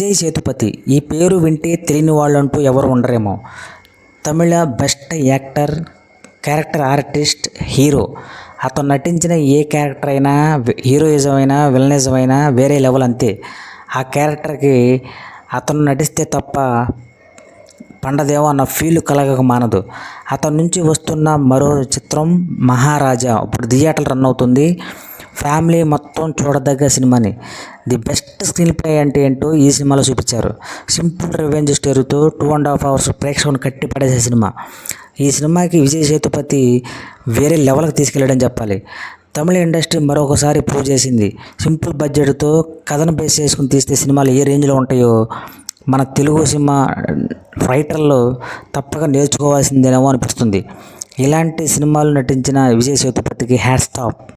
విజయ్ సేతుపతి ఈ పేరు వింటే తెలియని వాళ్ళంటూ ఎవరు ఉండరేమో. Tamil best actor, character artist, hero. అతను నటించిన ఏ క్యారెక్టర్ అయినా, హీరోయిజం అయినా, విలనిజం అయినా వేరే లెవెల్ అంతే. ఆ క్యారెక్టర్కి అతను నటిస్తే తప్ప పండదేమో అన్న ఫీల్ కలగక మానదు. అతని నుంచి వస్తున్న మరో చిత్రం మహారాజా. ఇప్పుడు థియేటర్లు రన్ అవుతుంది. ఫ్యామిలీ మొత్తం చూడదగ్గ సినిమాని. ది బెస్ట్ స్క్రీన్ ప్లే అంటే ఏంటో ఈ సినిమాలో చూపించారు. సింపుల్ రివెంజ్ స్టోరీతో 2.5 hours ప్రేక్షకుని కట్టి పడేసే సినిమా. ఈ సినిమాకి విజయ్ సేతుపతి వేరే లెవెల్కి తీసుకెళ్ళాడని చెప్పాలి. తమిళ ఇండస్ట్రీ మరొకసారి ప్రూవ్ చేసింది. సింపుల్ బడ్జెట్తో కథను బేస్ చేసుకుని తీస్తే సినిమాలు ఏ రేంజ్లో ఉంటాయో మన తెలుగు సినిమా రైటర్లు తప్పక నేర్చుకోవాల్సిందేనేమో అనిపిస్తుంది. ఇలాంటి సినిమాలు నటించిన విజయ్ సేతుపతికి హ్యాట్స్ ఆఫ్.